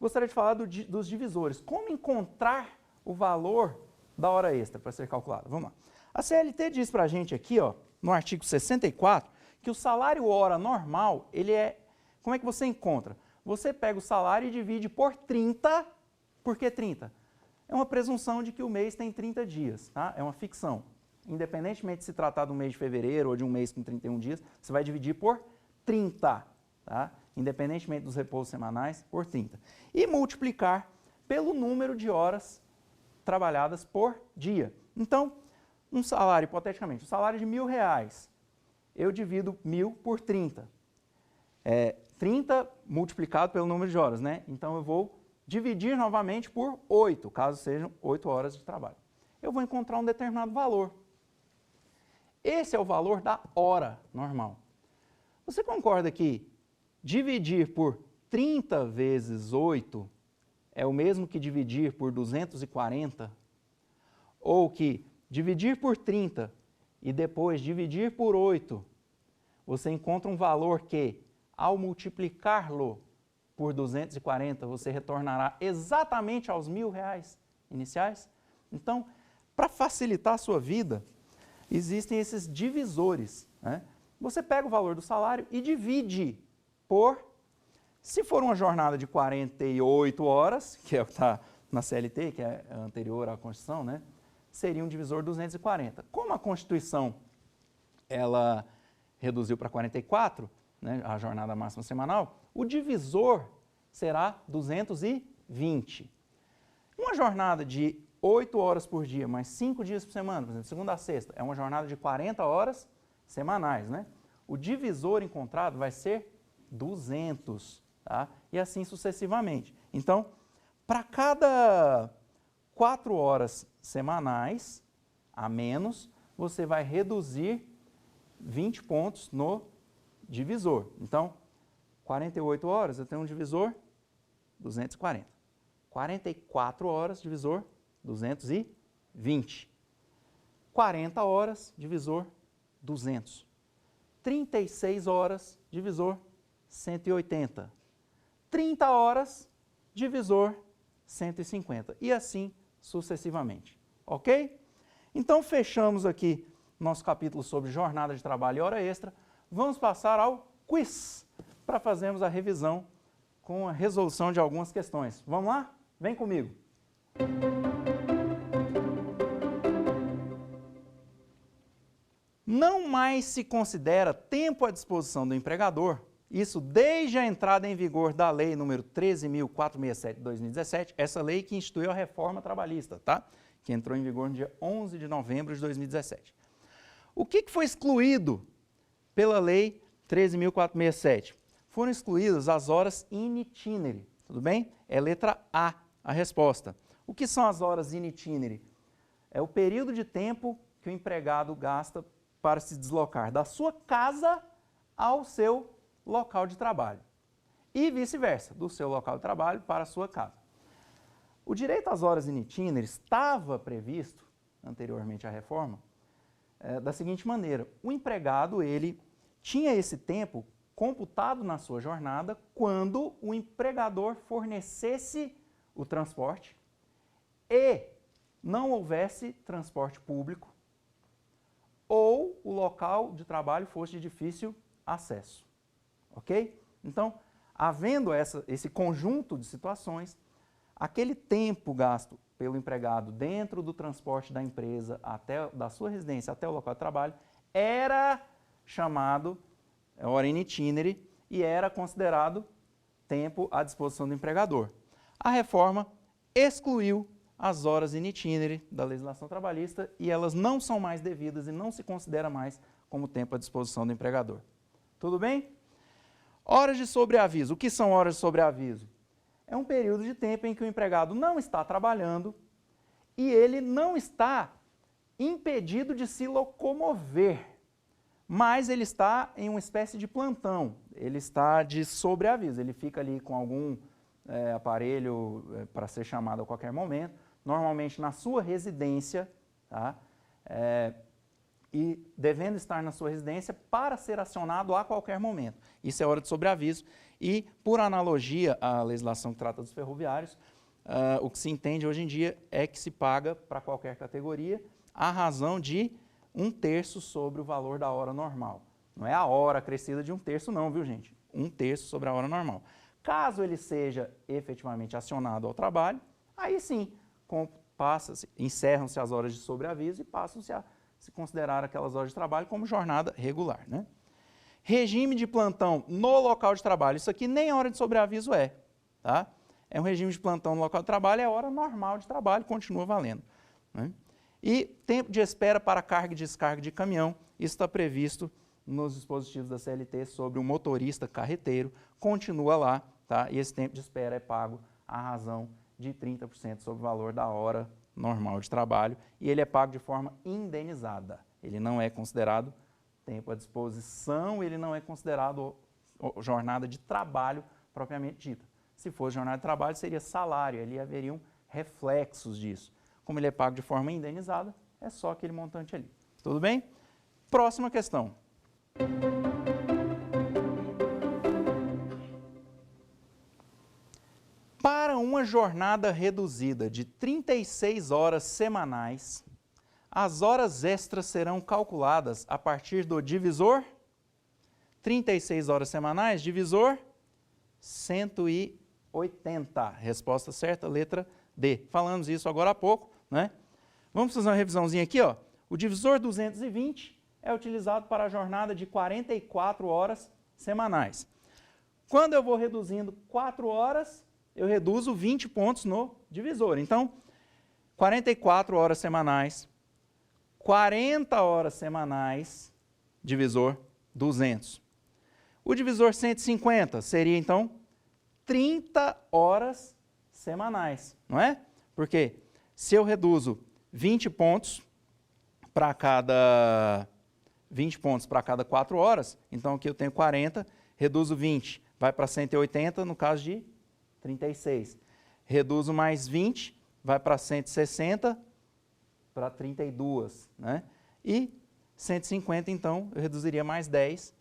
gostaria de falar dos divisores. Como encontrar o valor da hora extra para ser calculado? Vamos lá. A CLT diz para a gente aqui, ó, no artigo 64, que o salário hora normal, ele é... Como é que você encontra? Você pega o salário e divide por 30. Por que 30? É uma presunção de que o mês tem 30 dias, tá? É uma ficção. Independentemente de se tratar de um mês de fevereiro ou de um mês com 31 dias, você vai dividir por 30, tá? Independentemente dos repousos semanais, por 30. E multiplicar pelo número de horas trabalhadas por dia. Então, um salário, hipoteticamente, um salário de R$1.000, eu divido 1.000 por 30. 30 multiplicado pelo número de horas, né? Então, eu vou dividir novamente por 8, caso sejam 8 horas de trabalho. Eu vou encontrar um determinado valor. Esse é o valor da hora normal. Você concorda que dividir por 30 vezes 8 é o mesmo que dividir por 240? Ou que dividir por 30 e depois dividir por 8, você encontra um valor que, ao multiplicá-lo por 240, você retornará exatamente aos R$1.000 iniciais? Então, para facilitar a sua vida, existem esses divisores, né? Você pega o valor do salário e divide por, se for uma jornada de 48 horas, que é o que está na CLT, que é anterior à Constituição, né? Seria um divisor 240. Como a Constituição ela reduziu para 44, né, a jornada máxima semanal, o divisor será 220. Uma jornada de 8 horas por dia, mais 5 dias por semana, por exemplo, segunda a sexta, é uma jornada de 40 horas semanais, né? O divisor encontrado vai ser 200, tá? E assim sucessivamente. Então, para cada 4 horas semanais a menos, você vai reduzir 20 pontos no divisor. Então, 48 horas, eu tenho um divisor 240. 44 horas, divisor 220. 40 horas, divisor 200. 36 horas, divisor 180. 30 horas, divisor 150. E assim sucessivamente. Ok? Então, fechamos aqui nosso capítulo sobre jornada de trabalho e hora extra. Vamos passar ao quiz, para fazermos a revisão com a resolução de algumas questões. Vamos lá? Vem comigo. Não mais se considera tempo à disposição do empregador, isso desde a entrada em vigor da Lei nº 13.467 de 2017, essa lei que instituiu a reforma trabalhista, tá? Que entrou em vigor no dia 11 de novembro de 2017. O que foi excluído pela Lei 13.467? Foram excluídas as horas in itinere, tudo bem? É letra A a resposta. O que são as horas in itinere? É o período de tempo que o empregado gasta para se deslocar da sua casa ao seu local de trabalho. E vice-versa, do seu local de trabalho para a sua casa. O direito às horas in itinere estava previsto, anteriormente à reforma, da seguinte maneira: o empregado ele tinha esse tempo computado na sua jornada quando o empregador fornecesse o transporte e não houvesse transporte público ou o local de trabalho fosse de difícil acesso. Ok? Então, havendo esse conjunto de situações, aquele tempo gasto pelo empregado dentro do transporte da empresa, da sua residência até o local de trabalho, era chamado hora in itinere e era considerado tempo à disposição do empregador. A reforma excluiu as horas in itinere da legislação trabalhista e elas não são mais devidas e não se considera mais como tempo à disposição do empregador. Tudo bem? Horas de sobreaviso. O que são horas de sobreaviso? É um período de tempo em que o empregado não está trabalhando e ele não está impedido de se locomover, mas ele está em uma espécie de plantão, ele está de sobreaviso, ele fica ali com algum aparelho para ser chamado a qualquer momento, normalmente na sua residência, tá? E devendo estar na sua residência para ser acionado a qualquer momento. Isso é hora de sobreaviso e, por analogia à legislação que trata dos ferroviários, o que se entende hoje em dia é que se paga para qualquer categoria a razão de 1/3 sobre o valor da hora normal. Não é a hora acrescida de 1/3 não, viu gente? 1/3 sobre a hora normal. Caso ele seja efetivamente acionado ao trabalho, aí sim, encerram-se as horas de sobreaviso e passam-se a se considerar aquelas horas de trabalho como jornada regular, né? Regime de plantão no local de trabalho. Isso aqui nem hora de sobreaviso é, tá? É um regime de plantão no local de trabalho, é hora normal de trabalho, continua valendo, né? E tempo de espera para carga e descarga de caminhão, isso está previsto nos dispositivos da CLT sobre o motorista carreteiro, continua lá, tá? E esse tempo de espera é pago à razão de 30% sobre o valor da hora normal de trabalho e ele é pago de forma indenizada. Ele não é considerado tempo à disposição, ele não é considerado jornada de trabalho propriamente dita. Se fosse jornada de trabalho, seria salário, ali haveriam reflexos disso. Como ele é pago de forma indenizada, é só aquele montante ali. Tudo bem? Próxima questão. Para uma jornada reduzida de 36 horas semanais, as horas extras serão calculadas a partir do divisor 36 horas semanais, divisor 180. Resposta certa, letra D. Falamos isso agora há pouco, né? Vamos fazer uma revisãozinha aqui, ó. O divisor 220 é utilizado para a jornada de 44 horas semanais. Quando eu vou reduzindo 4 horas, eu reduzo 20 pontos no divisor. Então, 44 horas semanais, 40 horas semanais, divisor 200. O divisor 150 seria, então, 30 horas semanais, não é? Porque se eu reduzo 20 pontos para cada 4 horas, então aqui eu tenho 40, reduzo 20, vai para 180, no caso de 36. Reduzo mais 20, vai para 160, para 32, né? E 150, então, eu reduziria mais 10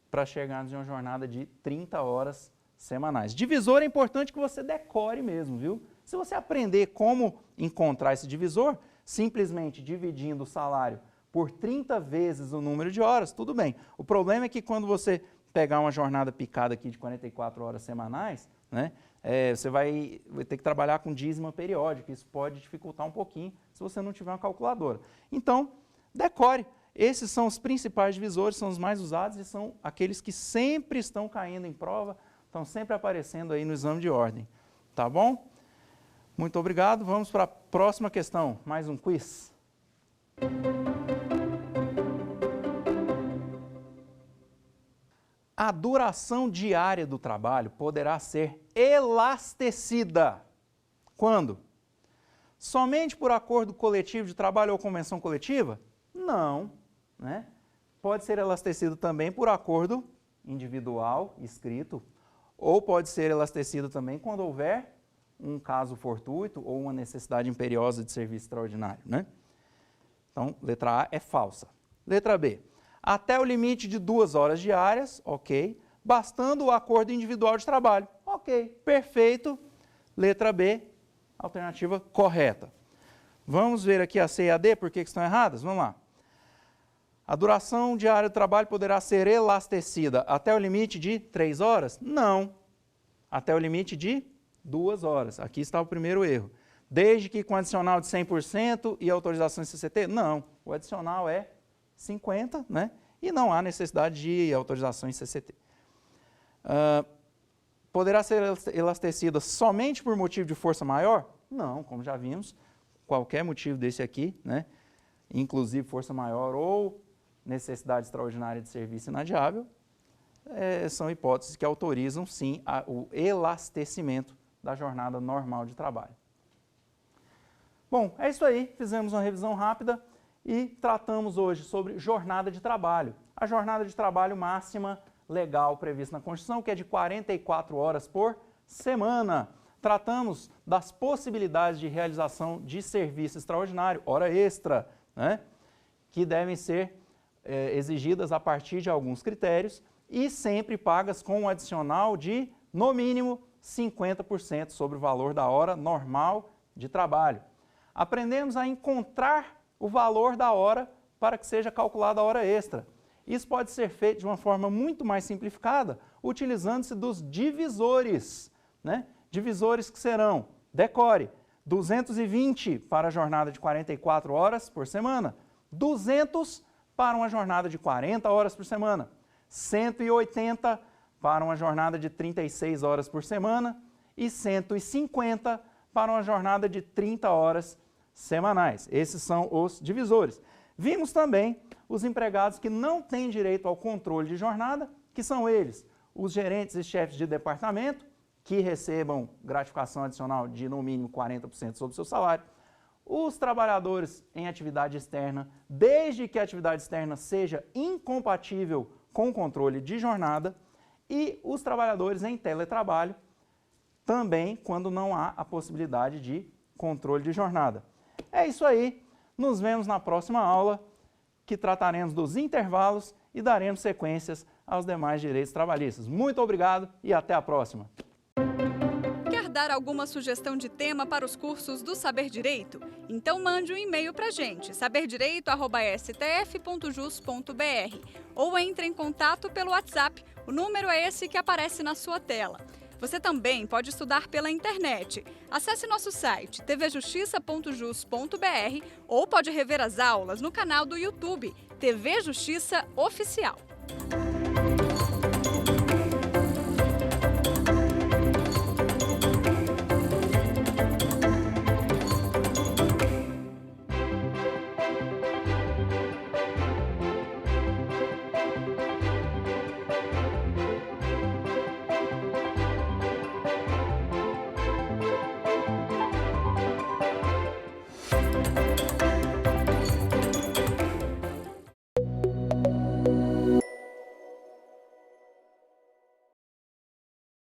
para chegarmos em uma jornada de 30 horas semanais. Divisor é importante que você decore mesmo, viu? Se você aprender como encontrar esse divisor, simplesmente dividindo o salário por 30 vezes o número de horas, tudo bem. O problema é que quando você pegar uma jornada picada aqui de 44 horas semanais, né, você vai ter que trabalhar com dízima periódica, isso pode dificultar um pouquinho se você não tiver uma calculadora. Então, decore. Esses são os principais divisores, são os mais usados e são aqueles que sempre estão caindo em prova, estão sempre aparecendo aí no exame de ordem. Tá bom? Muito obrigado. Vamos para a próxima questão. Mais um quiz. A duração diária do trabalho poderá ser elastecida. Quando? Somente por acordo coletivo de trabalho ou convenção coletiva? Não, né? Pode ser elastecido também por acordo individual, escrito, ou pode ser elastecido também quando houver um caso fortuito ou uma necessidade imperiosa de serviço extraordinário, né? Então, letra A é falsa. Letra B. Até o limite de 2 horas diárias, ok. Bastando o acordo individual de trabalho, ok. Perfeito. Letra B, alternativa correta. Vamos ver aqui a C e a D, por que estão erradas? Vamos lá. A duração diária do trabalho poderá ser elastecida até o limite de 3 horas? Não. Até o limite de 2 horas. Aqui está o primeiro erro. Desde que com adicional de 100% e autorização em CCT? Não. O adicional é 50, né? E não há necessidade de autorização em CCT. poderá ser elastecida somente por motivo de força maior? Não, como já vimos, qualquer motivo desse aqui, né, inclusive força maior ou necessidade extraordinária de serviço inadiável, são hipóteses que autorizam, sim, o elastecimento da jornada normal de trabalho. Bom, é isso aí, fizemos uma revisão rápida e tratamos hoje sobre jornada de trabalho. A jornada de trabalho máxima legal prevista na Constituição, que é de 44 horas por semana. Tratamos das possibilidades de realização de serviço extraordinário, hora extra, né, que devem ser exigidas a partir de alguns critérios e sempre pagas com um adicional de, no mínimo, 50% sobre o valor da hora normal de trabalho. Aprendemos a encontrar o valor da hora para que seja calculada a hora extra. Isso pode ser feito de uma forma muito mais simplificada, utilizando-se dos divisores, né? Divisores que serão, decore, 220 para a jornada de 44 horas por semana, 200 para uma jornada de 40 horas por semana, 180 para uma jornada de 36 horas por semana e 150 para uma jornada de 30 horas semanais. Esses são os divisores. Vimos também os empregados que não têm direito ao controle de jornada, que são eles, os gerentes e chefes de departamento, que recebam gratificação adicional de no mínimo 40% sobre o seu salário, os trabalhadores em atividade externa, desde que a atividade externa seja incompatível com o controle de jornada, e os trabalhadores em teletrabalho, também quando não há a possibilidade de controle de jornada. É isso aí, nos vemos na próxima aula, que trataremos dos intervalos e daremos sequências aos demais direitos trabalhistas. Muito obrigado e até a próxima! Quer dar alguma sugestão de tema para os cursos do Saber Direito? Então mande um e-mail para a gente, saberdireito@stf.jus.br, ou entre em contato pelo WhatsApp, o número é esse que aparece na sua tela. Você também pode estudar pela internet. Acesse nosso site tvjustiça.jus.br ou pode rever as aulas no canal do YouTube TV Justiça Oficial.